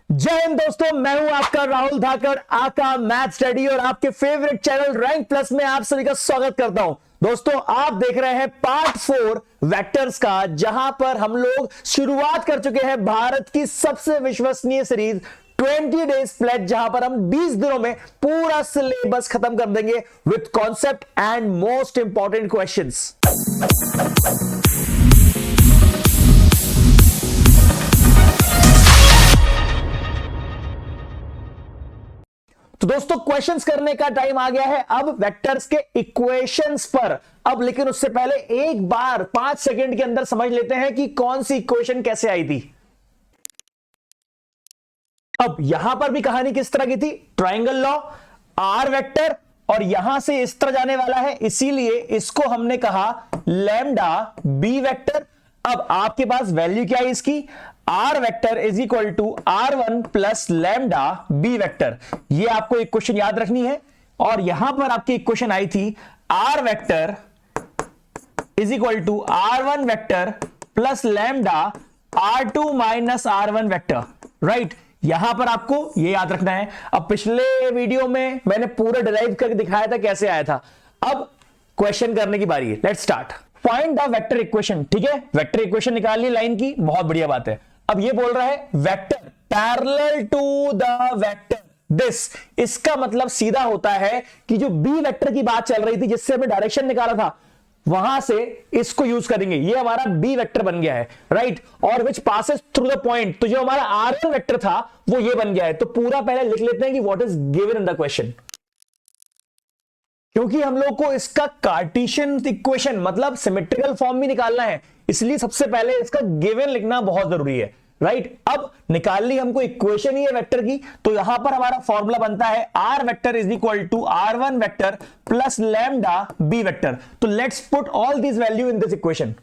जय हिंद दोस्तों, मैं हूं आपका राहुल धाकड़, आका मैथ स्टडी और आपके फेवरेट चैनल रैंक प्लस में आप सभी का स्वागत करता हूं। दोस्तों, आप देख रहे हैं पार्ट 4 वेक्टर्स का, जहां पर हम लोग शुरुआत कर चुके हैं भारत की सबसे विश्वसनीय सीरीज 20 डेज प्लेज, जहां पर हम 20 दिनों में पूरा सिलेबस खत्म कर देंगे with concept and most important questions. तो दोस्तों, क्वेश्चंस करने का टाइम आ गया है अब वेक्टर्स के इक्वेशंस पर। अब लेकिन उससे पहले एक बार 5 सेकंड के अंदर समझ लेते हैं कि कौन सी इक्वेशन कैसे आई थी। अब यहां पर भी कहानी किस तरह की थी, ट्रायंगल लॉ, आर वेक्टर, और यहां से इस तरह जाने वाला है, इसीलिए इसको हमने कहा लैम्डा बी वेक्टर। अब आपके पास वैल्यू क्या है इसकी, R vector is equal to R1 plus lambda B vector. ये आपको इक्वेशन याद रखनी है। और यहां पर आपकी इक्वेशन आई थी R vector is equal to R1 vector plus lambda R2 minus R1 vector, right. यहां पर आपको ये याद रखना है। अब पिछले वीडियो में मैंने पूरा डिराइव करके दिखाया था कैसे आया था। अब क्वेश्चन करने की बारी है, let's start. Find the vector equation, ठीक है, वेक्टर इक्वेशन निकाल ली लाइन की, बहुत बढ़िया बात है। अब ये बोल रहा है vector parallel to the vector this, इसका मतलब सीधा होता है कि जो बी वेक्टर की बात चल रही थी, जिससे हमें डायरेक्शन निकाला था, वहां से इसको यूज करेंगे। ये हमारा बी वेक्टर बन गया है, राइट। और विच पासेस थ्रू द पॉइंट, तो जो हमारा आर वेक्टर था वो ये बन गया है। तो पूरा पहले लिख लेते हैं कि what is given in the question, क्योंकि हम लोग को इसका कार्टेशियन इक्वेशन मतलब सिमेट्रिकल फॉर्म भी निकालना है, इसलिए सबसे पहले इसका गिवन लिखना बहुत जरूरी है, राइट। अब निकाल ली हमको इक्वेशन ही है वेक्टर की, तो यहां पर हमारा फॉर्मूला बनता है r vector is equal to R1 vector plus lambda B vector. तो let's put all this value in this equation.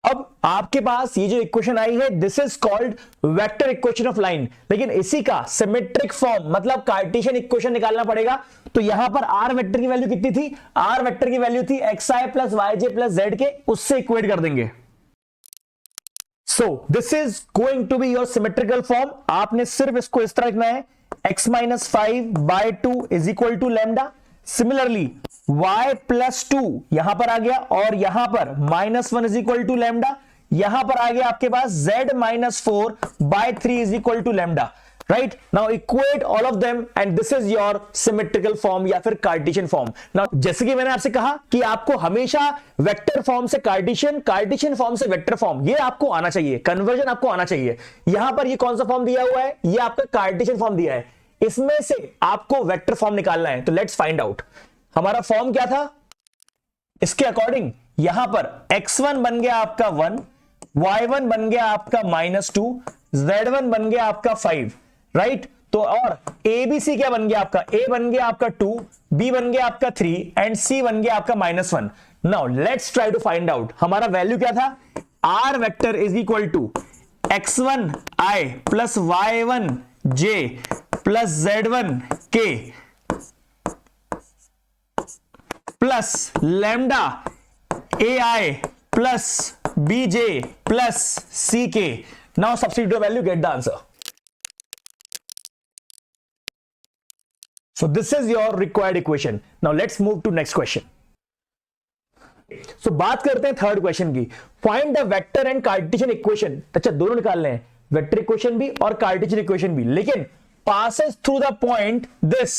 अब आपके पास ये जो इक्वेशन आई है, this is called vector equation of line, लेकिन इसी का सिमेट्रिक फॉर्म मतलब कार्टेशियन इक्वेशन निकालना पड़ेगा। तो यहां पर आर वेक्टर की वैल्यू कितनी थी, आर वेक्टर की वैल्यू थी xi plus yj plus z के, उससे इक्वेट कर देंगे। So this is going to be your symmetrical form. आपने सिर्फ इसको इस तरह लिखना है, x minus 5/2 is equal to lambda. Similarly y plus 2 यहां पर आ गया, और यहां पर -1 इज इक्वल टू लैम्डा। यहां पर आ गया आपके पास z minus 4/3 is equal to lambda, right. Now equate all of them and this is your symmetrical form या फिर कार्टेशियन फॉर्म। नाउ जैसे कि मैंने आपसे कहा कि आपको हमेशा वेक्टर फॉर्म से कार्टेशियन, कार्टेशियन फॉर्म से वेक्टर फॉर्म, ये आपको आना चाहिए, कन्वर्जन आपको आना चाहिए। यहां पर ये कौन सा फॉर्म दिया हुआ है, ये आपका कार्टेशियन फॉर्म दिया है, इसमें से आपको वेक्टर फॉर्म निकालना है। तो लेट्स फाइंड आउट हमारा फॉर्म क्या था। इसके अकॉर्डिंग यहां पर x1 बन गया आपका 1, y1 बन गया आपका -2, z1 बन गया आपका 5, राइट। तो और ABC क्या बन गया आपका, A बन गया आपका 2, B बन गया आपका 3 एंड C बन गया आपका -1। Now let's try to find out हमारा वैल्यू क्या था। R vector is equal to x1i plus y1j plus z1k plus lambda AI plus BJ plus CK। Now substitute the value, get the answer. So this is your required equation. Now let's move to next question. So बात करते हैं third question की। Find the vector and Cartesian equation. अच्छा, दोनों निकालने हैं, vector equation भी और कार्टेशियन इक्वेशन भी, लेकिन passes through the point this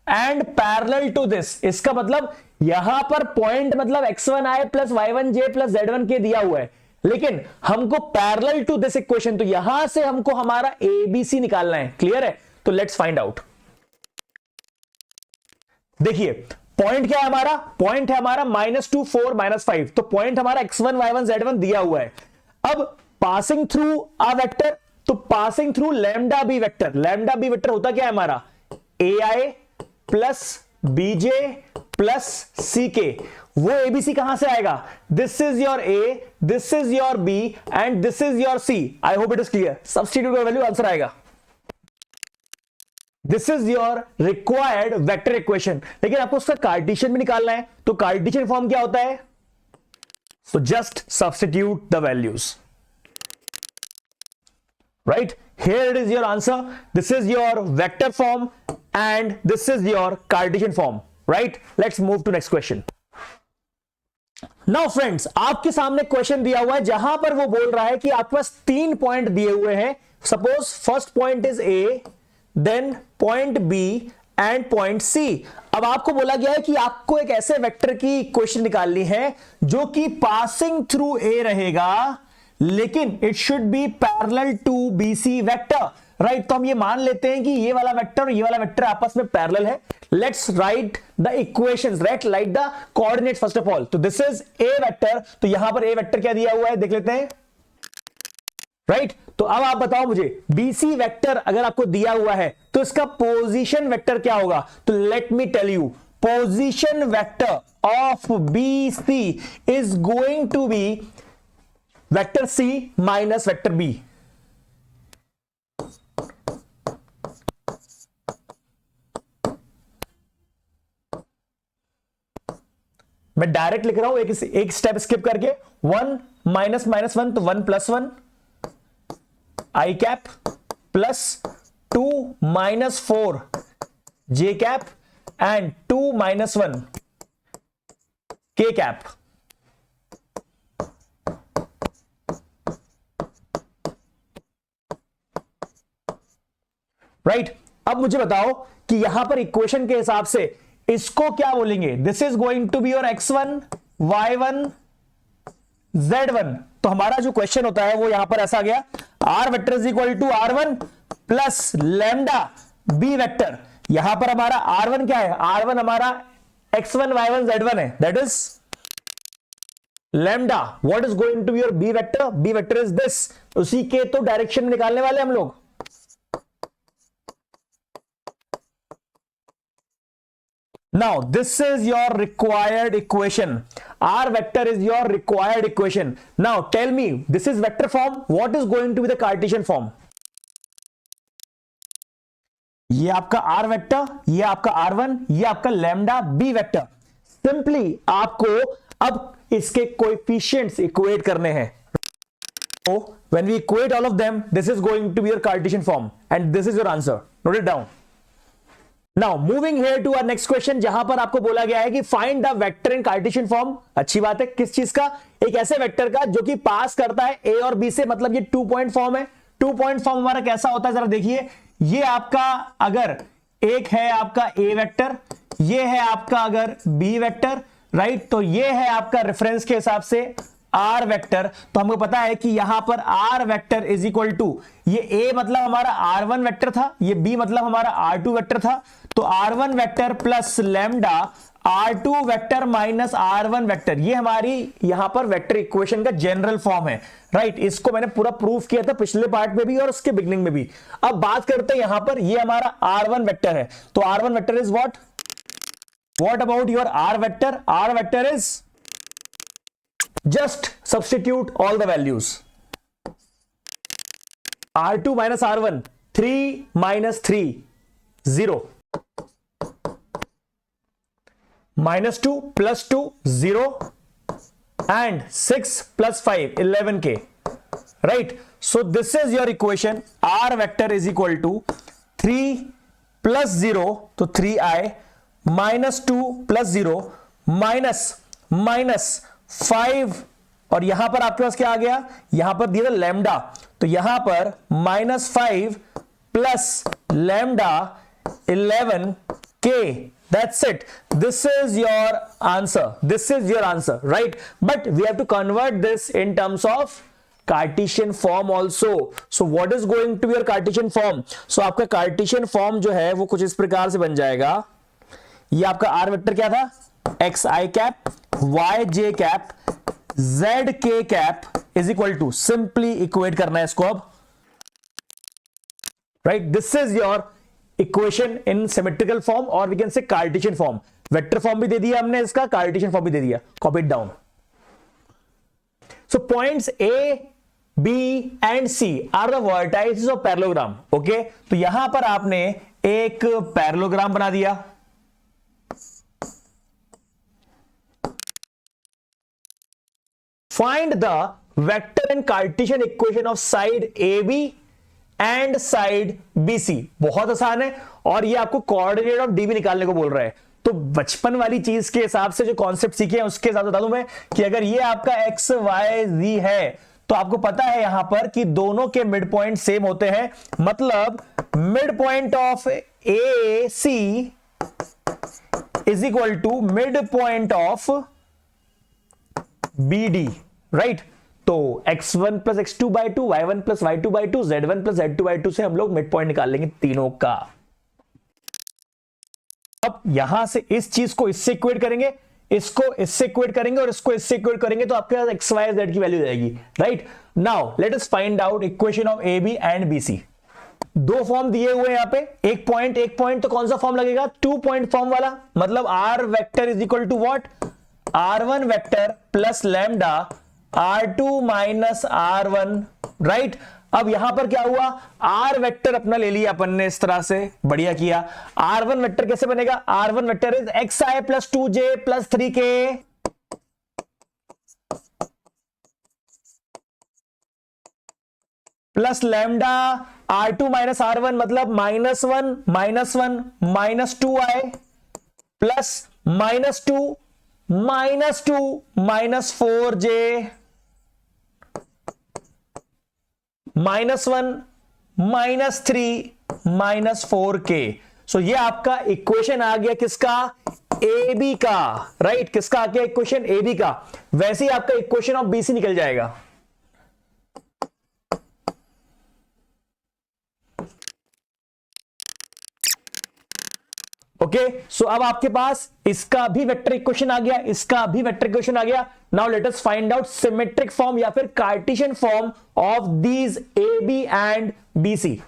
and parallel to this। इसका मतलब यहां पर पॉइंट मतलब x1i plus y1j plus z1k दिया हुआ है, लेकिन हमको पैरेलल टू दिस इक्वेशन, तो यहां से हमको हमारा ABC निकालना है। क्लियर है? तो लेट्स फाइंड आउट। देखिए पॉइंट क्या है हमारा, पॉइंट है हमारा -2 4 -5, तो पॉइंट हमारा x1 y1 z1 दिया हुआ है। अब पासिंग थ्रू अ वेक्टर, तो passing through lambda B vector, lambda B vector होता क्या है हमारा, AI plus BJ plus CK। वो ABC कहां से आएगा, this is your A, this is your B and this is your C। I hope it is clear. Substitute का value answer आएगा। This is your required vector equation, लेकिन आपको उसका Cartesian भी निकालना है। तो कार्टेशियन फॉर्म क्या होता है, so just substitute the values. right? Here it is your answer. This is your vector form and this is your Cartesian form, right? Let's move to next question. Now friends, आपके सामने question दिया हुआ है जहां पर वो बोल रहा है कि आपके पास 3 पॉइंट दिए हुए हैं. Suppose first point is A, then point B and point C. अब आपको बोला गया है कि आपको एक ऐसे वेक्टर की इक्वेशन निकालनी है जो कि पासिंग थ्रू ए रहेगा, लेकिन it should be parallel to BC vector, right? तो हम ये मान लेते हैं कि ये वाला वेक्टर और ये वाला वेक्टर आपस में पैरेलल है. Let's write the equations, right the coordinates first of all. तो दिस इज ए वेक्टर, तो यहां पर ए वेक्टर क्या दिया हुआ है देख लेते हैं, राइट? तो अब आप बताओ मुझे, बीसी वेक्टर अगर आपको दिया हुआ है तो इसका पोजीशन वेक्टर क्या होगा? तो let me tell you, position vector of BC is going to be vector C minus vector B. मैं डायरेक्ट लिख रहा हूं एक स्टेप स्किप करके. 1 माइनस माइनस 1 तो 1 plus 1 I cap plus 2 minus 4 J cap and 2 minus 1 के cap. Right? अब मुझे बताओ कि यहां पर इक्वेशन के हिसाब से इसको क्या बोलेंगे? This is going to be your x1 y1 z1. तो हमारा जो क्वेश्चन होता है वो यहां पर ऐसा गया, r vector is equal to r1 plus lambda b vector. यहां पर हमारा r1 क्या है? r1 हमारा x1 y1 z1 है, that is lambda. What is going to be your b vector? b vector is this. उसी के तो डायरेक्शन में निकालने वाले हम लोग. Now this is your required equation. R vector is your required equation. Now tell me, this is vector form. What is going to be the Cartesian form? ये आपका R वेक्टर, ये आपका R1, ये आपका लैम्डा B वेक्टर. सिंपली आपको अब इसके coefficients equate करने हैं. So when we equate all of them, this is going to be your Cartesian form, and this is your answer. Note it down. Now moving here to our next question, जहां पर आपको बोला गया है कि find the vector in Cartesian form. अच्छी बात है, किस चीज का? एक ऐसे वेक्टर का जो कि पास करता है a और b से, मतलब ये 2 पॉइंट फॉर्म है. 2 पॉइंट फॉर्म हमारा कैसा होता है जरा देखिए. ये आपका अगर एक है आपका a वेक्टर, ये है आपका अगर b वेक्टर, राइट? तो ये है आपका रेफरेंस के हिसाब से r वेक्टर. तो हमको पता है कि यहां पर r vector is equal to, ये a मतलब हमारा r1 वेक्टर था, ये b मतलब हमारा r2 वेक्टर था. तो r1 vector plus lambda r2 vector minus r1 vector, ये हमारी यहां पर वेक्टर इक्वेशन का जनरल फॉर्म है, राइट? इसको मैंने पूरा प्रूफ किया था पिछले पार्ट में भी और उसके बिगनिंग में भी. अब बात करते हैं यहां पर, ये हमारा r1 वेक्टर है. तो r1 vector is what about your r vector? r vector is, just substitute all the values. r2 minus r1, 3 minus 3 0, minus 2 plus 2 0, and 6 plus 5 11k, right? So this is your equation. R vector is equal to 3 plus 0 तो 3i minus 2 plus 0 minus 5, और यहां पर आपके पास क्या आ गया? यहां पर दिया था लैम्डा, तो यहां पर -5 plus lambda 11k. That's it. This is your answer. This is your answer, right? But we have to convert this in terms of Cartesian form also. So what is going to be your Cartesian form? So आपका Cartesian form जो है वो कुछ इस प्रकार से बन जाएगा. ये आपका R वेक्टर क्या था? x i cap, y j cap, z k cap is equal to, simply equate करना है इसको अब, right? This is your equation in symmetrical form और we can say Cartesian form. Vector form भी दे दिया हमने इसका, कार्टेशियन फॉर्म भी दे दिया. Copy it down. So points A, B and C are the vertices of parallelogram. Okay, तो यहां पर आपने एक पैरेललोग्राम बना दिया. Find the vector and Cartesian equation of side AB and side BC। बहुत आसान है, और ये आपको कोऑर्डिनेट ऑफ डी भी निकालने को बोल रहा है। तो बचपन वाली चीज के हिसाब से जो कॉन्सेप्ट सीखे हैं उसके हिसाब से बता दूं मैं कि अगर ये आपका एक्स वाई जी है तो आपको पता है यहां पर कि दोनों के मिड पॉइंट सेम होते हैं, मतलब mid point of A C is equal to mid point of B D, right. तो x1 plus x2 by two, y1 plus y2 by two, z1 plus z2 by two से हम लोग mid point निकाल लेंगे तीनों का। अब यहां से इस चीज को इससे इक्वेट करेंगे, इसको इससे इक्वेट करेंगे और इसको इससे इक्वेट करेंगे, तो आपके पास एक्स वाई जेड की वैल्यू जाएगी, right. Now let us find out equation of A B and B C. दो फॉर्म दिए हुए हैं यहां पे, एक पॉइंट, तो कौन सा फॉर्म लगेगा? 2 पॉइंट फॉर्म वाला, मतलब R vector is equal to what? r1 vector plus lambda r2 minus r1, right. अब यहां पर क्या हुआ, r वेक्टर अपना ले लिया अपन ने इस तरह से, बढ़िया किया। r1 वेक्टर कैसे बनेगा? r1 vector is xi plus 2j plus 3k plus lambda r2 minus r1, मतलब -1 minus 2i plus -2 minus 4j -1 minus 3 minus 4k। सो ये आपका इक्वेशन आ गया किसका? ए बी का, राइट। किसका आ गया इक्वेशन? ए बी का। वैसे ही आपका इक्वेशन ऑफ बी सी निकल जाएगा। ओके, सो अब आपके पास इसका भी वेक्टर इक्वेशन आ गया, इसका भी वेक्टर इक्वेशन आ गया। Now let us find out symmetric form या फिर Cartesian form of these A B and B C.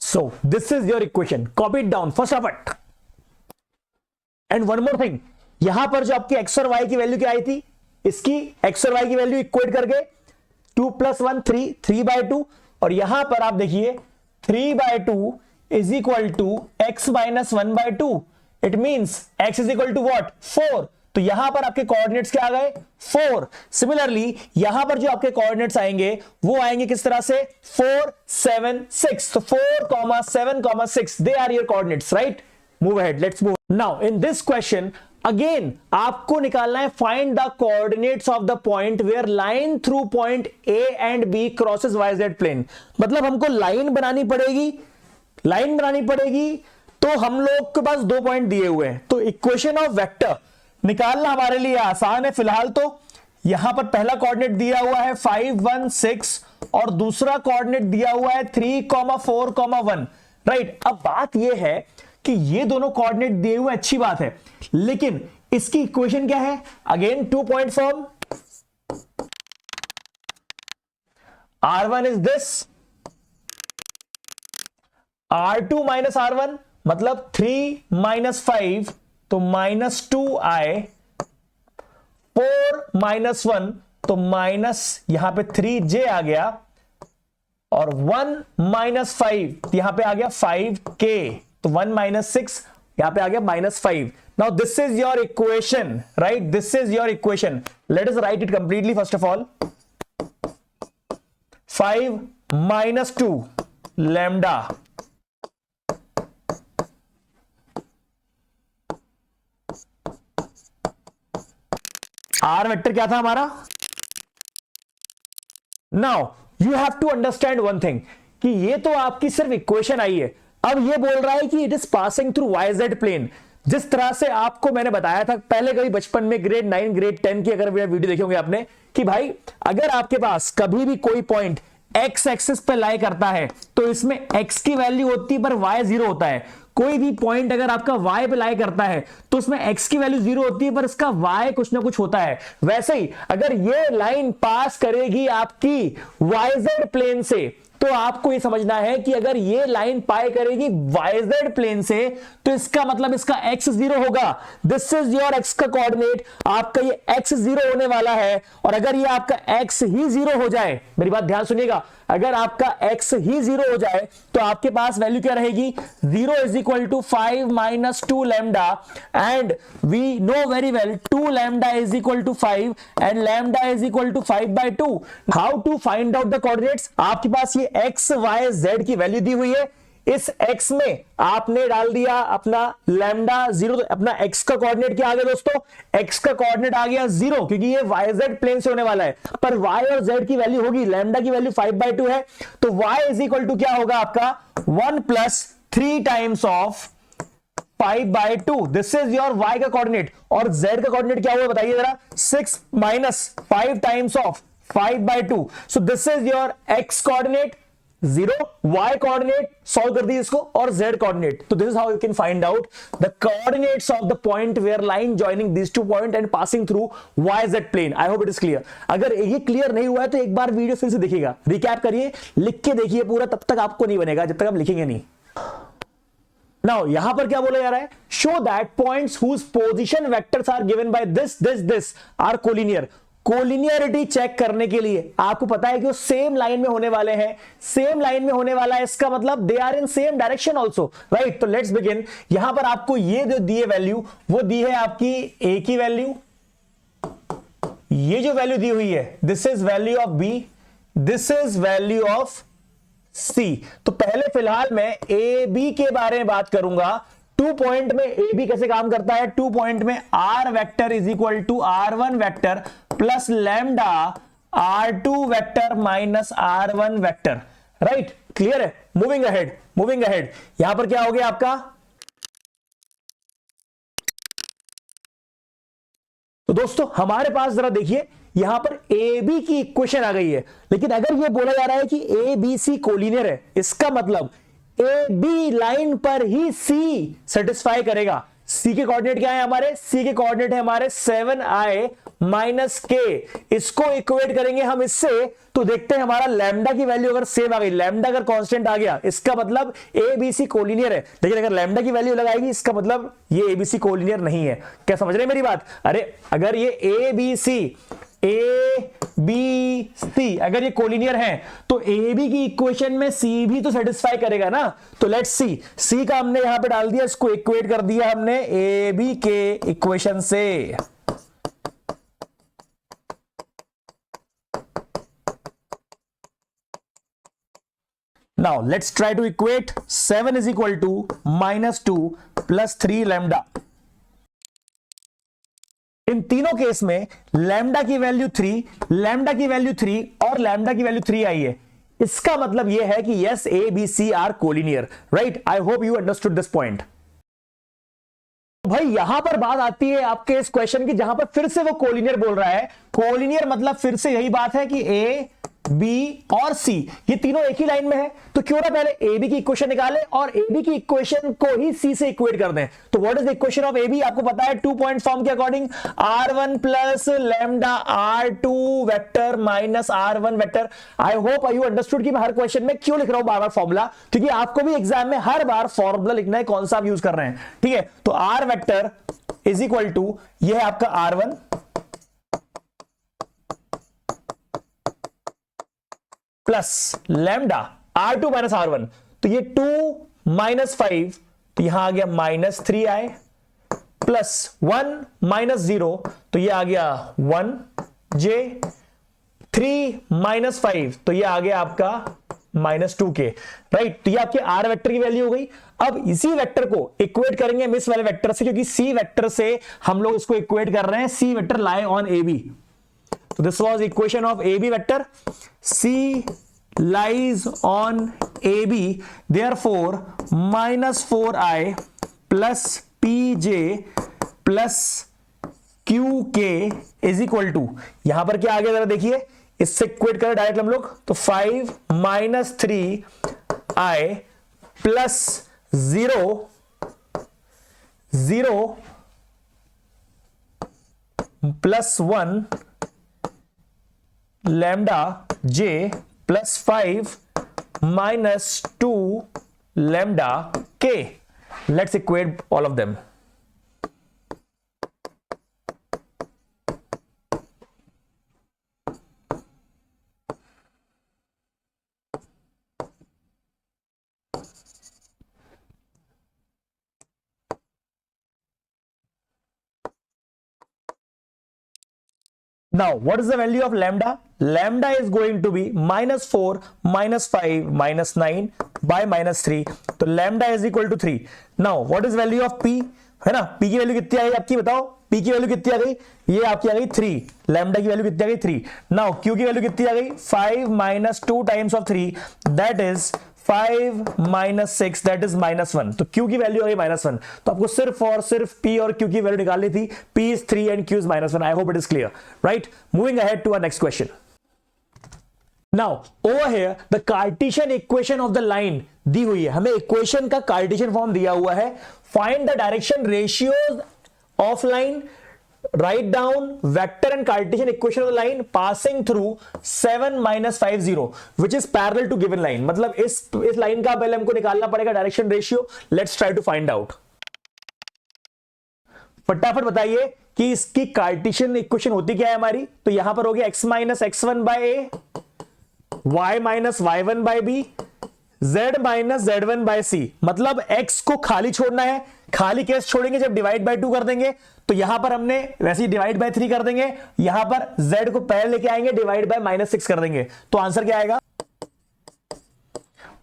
So this is your equation, copy it down first of it. And one more thing, यहां पर जो आपकी x और Y की value क्या आई थी, इसकी एक्स और वाई की वैल्यू इक्वेट करके 2 + 1 3/2, और यहां पर आप देखिए 3/2 is equal to x minus 1/2। It means x is equal to what? 4। तो यहां पर आपके कोऑर्डिनेट्स क्या आ गए? 4। सिमिलरली यहां पर जो आपके कोऑर्डिनेट्स आएंगे वो आएंगे किस तरह से? 4 7 6। तो 4, 7, 6 they are your coordinates, right. Move ahead, let's move. Now in this question again आपको निकालना है find the coordinates of the point where line through point A and B crosses YZ plane. मतलब हमको लाइन बनानी पड़ेगी, तो हम लोग के पास 2 पॉइंट दिए हुए हैं, तो इक्वेशन ऑफ वेक्टर निकालना हमारे लिए आसान है फिलहाल। तो यहां पर पहला कोऑर्डिनेट दिया हुआ है 5 1 6 और दूसरा कोऑर्डिनेट दिया हुआ है 3 4 1, राइट। अब बात यह है कि ये दोनों कोऑर्डिनेट दिए हुए अच्छी बात है, लेकिन इसकी इक्वेशन क्या है? Again 2 point form, r1 is this, r2 minus r1 मतलब 3 माइनस 5 तो -2i, 4 माइनस 1 तो माइनस यहां पे 3j आ गया, और 1 माइनस 5 यहां पे आ गया 5k, तो 1 माइनस 6 यहां पे आ गया -5। Now this is your equation, right. This is your equation. Let us write it completely first of all. 5 minus 2 lambda R vector क्या था हमारा? Now you have to understand one thing कि ये तो आपकी सिर्फ इक्वेशन आई है। अब ये बोल रहा है कि it is passing through YZ plane. जिस तरह से आपको मैंने बताया था पहले कभी बचपन में ग्रेड 9 ग्रेड 10 की अगर वीडियो देखे होंगे आपने, कि भाई अगर आपके पास कभी भी कोई पॉइंट x एक्सिस पे लाई करता है तो इसमें x की वैल्यू होती है पर y 0 होता है। कोई भी पॉइंट अगर आपका y पे लाई करता है तो उसमें x की वैल्यू 0 होती है पर इसका y कुछ ना कुछ होता है। वैसे ही अगर ये लाइन पास करेगी आपकी YZ प्लेन से, तो आपको ये समझना है कि अगर ये लाइन पाई करेगी YZ प्लेन से तो इसका मतलब इसका x 0 होगा। दिस इज योर x का कोऑर्डिनेट, आपका ये x 0 होने वाला है। और अगर ये आपका x ही 0 हो जाए, मेरी बात ध्यान सुनिएगा, अगर आपका x ही 0 हो जाए तो आपके पास वैल्यू क्या रहेगी, 0 is equal to 5 minus 2 lambda, and we know very well 2 lambda is equal to 5 and lambda is equal to 5/2। How to find out the coordinates? आपके पास ये x y z की वैल्यू दी हुई है, इस x में आपने डाल दिया अपना लैम्डा 0, तो अपना x का कोऑर्डिनेट क्या आ गया दोस्तों, x का कोऑर्डिनेट आ गया 0, क्योंकि ये yz प्लेन से होने वाला है, पर y और z की वैल्यू होगी, लैम्डा की वैल्यू 5/2 है, तो y इज इक्वल टू क्या होगा आपका 1 plus 3 times of 5/2। This is your y का कोऑर्डिनेट, और z का कोऑर्डिनेट क्या हुआ बताइए जरा, 6 minus 5 times of 5/2। So this is your x coordinate 0, y coordinate solve कर दीजिए इसको, और z कोऑर्डिनेट। तो this is how you can find out the coordinates of the point where line joining this two point and passing through yz plane. I hope it is clear. अगर ये clear नहीं हुआ है तो एक बार video फिर से देखिएगा, रिकैप करिए, लिख के देखिए पूरा, तब तक आपको नहीं बनेगा जब तक आप लिखेंगे नहीं। नाउ यहां पर क्या बोला जा रहा है, show that points whose position vectors are given by this are collinear. Collinearity check करने के लिए आपको पता है कि वो सेम लाइन में होने वाले हैं, सेम लाइन में होने वाला है, इसका मतलब they are in same direction also, right. तो लेट्स बिगिन। यहां पर आपको ये जो दी है वैल्यू, वो दी है आपकी a की वैल्यू, ये जो वैल्यू दी हुई है this is value of b, this is value of C। तो पहले फिलहाल मैं ए बी के बारे में बात करूंगा। 2 पॉइंट में ए बी कैसे काम करता है, 2 पॉइंट में r vector is equal to r1 vector plus lambda r2 vector minus r1 vector, right. Clear है? Moving ahead, moving ahead. यहां पर क्या हो गया आपका, तो दोस्तों हमारे पास जरा देखिए यहां पर ए बी की इक्वेशन आ गई है, लेकिन अगर यह बोला जा रहा है कि ए बी सी कोलिनियर है, इसका मतलब ए बी लाइन पर ही सी सेटिस्फाई करेगा। सी के कोऑर्डिनेट क्या है हमारे, सी के कोऑर्डिनेट है हमारे 7i माइनस के, इसको इक्वेट करेंगे हम इससे, तो देखते हैं हमारा लैम्डा की वैल्यू अगर सेम आ गई, लैम्डा अगर कांस्टेंट आ गया, इसका मतलब ए बी सी कोलिनियर है। लेकिन अगर लैम्डा की वैल्यू लगाएगी, इसका मतलब ये ए बी सी कोलिनियर नहीं है। क्या समझ रहे हैं मेरी बात? अरे अगर ये ए बी सी अगर ये कोलिनियर है तो ए बी की इक्वेशन में सी भी तो सेटिस्फाई करेगा ना। तो लेट्स सी का हमने यहां पे डाल दिया, इसको इक्वेट कर दिया हमने ए बी के इक्वेशन से। Now let's try to equate 7 is equal to minus 2 plus 3 lambda। इन तीनों केस में लैम्डा की वैल्यू 3, लैम्डा की वैल्यू 3 और लैम्डा की वैल्यू 3 आई है। इसका मतलब यह है कि yes A B C are collinear, right. I hope you understood this point. भाई यहां पर बात आती है आपके इस क्वेश्चन की, जहां पर फिर से वो कोलिनियर बोल रहा है। कोलिनियर मतलब फिर से यही बात है कि ए बी और सी ये तीनों एक ही लाइन में है, तो क्यों ना पहले ए बी की इक्वेशन निकालें और ए बी की इक्वेशन को ही सी से इक्वेट कर दें। तो what is the equation of A B? आपको पता है 2 पॉइंट फॉर्म के according r1 plus lambda r2 vector minus r1 vector. I hope you understood कि मैं हर क्वेश्चन में क्यों लिख रहा हूं बार बार फॉर्मूला, क्योंकि आपको भी एग्जाम में हर बार फॉर्मूला लिखना है, कौन सा आप यूज कर रहे हैं, ठीक है। तो r vector is equal to यह है आपका r1 plus lambda r2 minus r1, तो ये 2 माइनस 5, तो यहां आ गया माइनस 3i प्लस 1 माइनस 0, तो ये आ गया 1j, 3 माइनस 5, तो ये आ गया आपका माइनस 2k, राइट। तो ये आपके r वेक्टर की वैल्यू हो गई। अब इसी वेक्टर को इक्वेट करेंगे हम इस वाले वेक्टर से, क्योंकि c वेक्टर से हम लोग इसको इक्वेट कर रहे हैं, c vector lie on A B. So this was equation of AB vector. C lies on AB. Therefore, minus 4i plus pj plus qk is equal to, यहां पर क्या आ गया जरा देखिए, इससे इक्वेट करें डायरेक्ट हम लोग, तो 5 minus 3i plus 0 plus 1 lambda j plus 5 minus 2 lambda k। Let's equate all of them. Now, what is the value of lambda? Lambda is going to be -4, -5, -9 by -3. तो lambda is equal to 3. Now, what is value of p? है ना, p की value कितनी आ गई आपकी, बताओ p की value कितनी आ गई, ये आपकी आ गई 3. लैम्डा की वैल्यू कितनी आ गई 3. नाउ q की वैल्यू कितनी आ गई 5 - 2 times of 3, that is 5 - 6, that is -1. तो q की वैल्यू आ गई -1. तो आपको सिर्फ और सिर्फ p और q की वैल्यू निकालनी थी. p is 3 and q is -1. I hope it is clear, right. Moving ahead to our next question. Now over here the Cartesian equation of the line दी हुई है, हमें इक्वेशन का कार्टेशियन फॉर्म दिया हुआ है. Find the direction ratios of line, write down vector and Cartesian equation of the line passing through 7 - 5 0 which is parallel to given line. मतलब इस लाइन का पहले हमको निकालना पड़ेगा direction ratio. Let's try to find out. फटाफट बताइए कि इसकी कार्टेशियन इक्वेशन होती क्या है हमारी. तो यहां पर हो गया x - x1 by a, y - y1 by b, z - z1 by c. मतलब x को खाली छोड़ना है. खाली केस छोड़ेंगे जब डिवाइड बाय 2 कर देंगे. तो यहां पर हमने वैसे ही डिवाइड बाय 3 कर देंगे. यहां पर z को पहले लेके आएंगे, डिवाइड बाय -6 कर देंगे. तो आंसर क्या आएगा,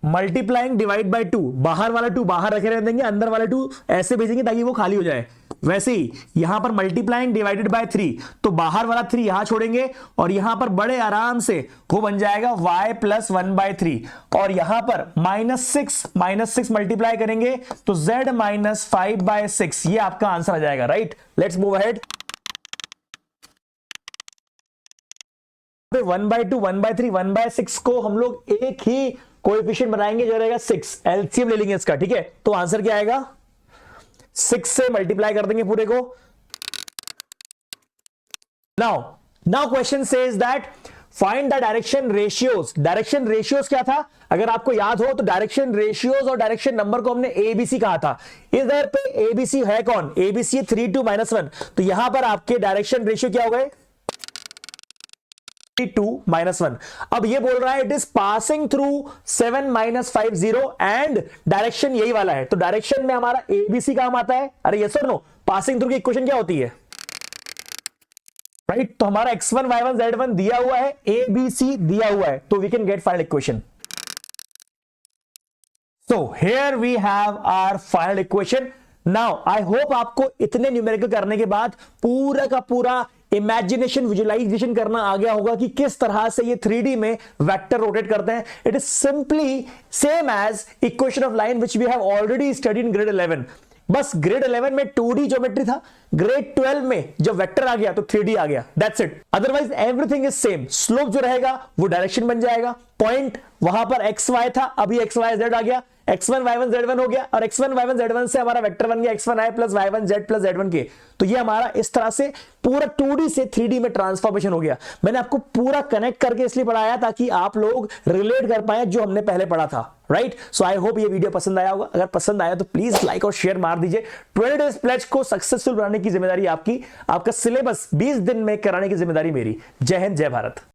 मल्टीप्लाइंग डिवाइड बाय 2. बाहर वाला 2 बाहर रखे रहने देंगे, अंदर वाला 2 ऐसे भेजेंगे ताकि वो खाली हो जाए. वैसे ही यहां पर मल्टीप्लाइंग डिवाइडेड बाय 3, तो बाहर वाला 3 यहां छोड़ेंगे और यहां पर बड़े आराम से वो बन जाएगा y + 1/3. और यहां पर -6 मल्टीप्लाई करेंगे तो z - 5/6. ये आपका आंसर आ जाएगा, राइट. Let's move ahead. 1/2, 1/3, 1/6 को हम लोग एक ही कोएफिशिएंट बनाएंगे जो रहेगा 6. एलसीएम ले लेंगे इसका, ठीक है. तो आंसर क्या आएगा, 6 से मल्टीप्लाई कर देंगे पूरे को. Now question says that find the direction ratios. Direction ratios क्या था, अगर आपको याद हो तो डायरेक्शन रेशियोज और डायरेक्शन नंबर को हमने एबीसी कहा था. इधर पे एबीसी है कौन, एबीसी 3 2 -1. तो यहां पर आपके डायरेक्शन रेशियो क्या हो गए 2 -1. अब ये बोल रहा है it is passing through 7 - 5 0 and direction यही वाला है. तो डायरेक्शन में हमारा एबीसी काम आता है. अरे यस और नो, पासिंग थ्रू की इक्वेशन क्या होती है, राइट. तो हमारा x1 y1 z1 दिया हुआ है, एबीसी दिया हुआ है, तो we can get final equation. So here we have our final equation. Now I hope आपको इतने न्यूमेरिकल करने के बाद पूरा का पूरा इमेजिनेशन विजुअलाइजेशन करना आ गया होगा कि किस तरह से ये 3D में वेक्टर रोटेट करते हैं. It is simply same as equation of line which we have already studied in grade 11. बस ग्रेड 11 में 2D ज्योमेट्री था, ग्रेड 12 में जब वेक्टर आ गया तो 3D आ गया. That's it. Otherwise everything is same. Slope जो रहेगा वो डायरेक्शन बन जाएगा. पॉइंट वहां पर एक्स वाई था, अभी एक्स वाई जेड आ गया, x1 y1 z1 हो गया. और x1 y1 z1 से हमारा वेक्टर बन गया x1i + y1 z + z1 के. तो ये हमारा इस तरह से पूरा 2D से 3D में ट्रांसफॉर्मेशन हो गया. मैंने आपको पूरा कनेक्ट करके इसलिए पढ़ाया ताकि आप लोग रिलेट कर पाए जो हमने पहले पढ़ा था, राइट. सो आई होप ये वीडियो पसंद आया होगा. अगर पसंद आया तो प्लीज लाइक और शेयर मार दीजिए. 20 डेज प्लेज को सक्सेसफुल बनाने की जिम्मेदारी आपकी, आपका सिलेबस 20 दिन में कराने की जिम्मेदारी मेरी. जय हिंद, जय भारत.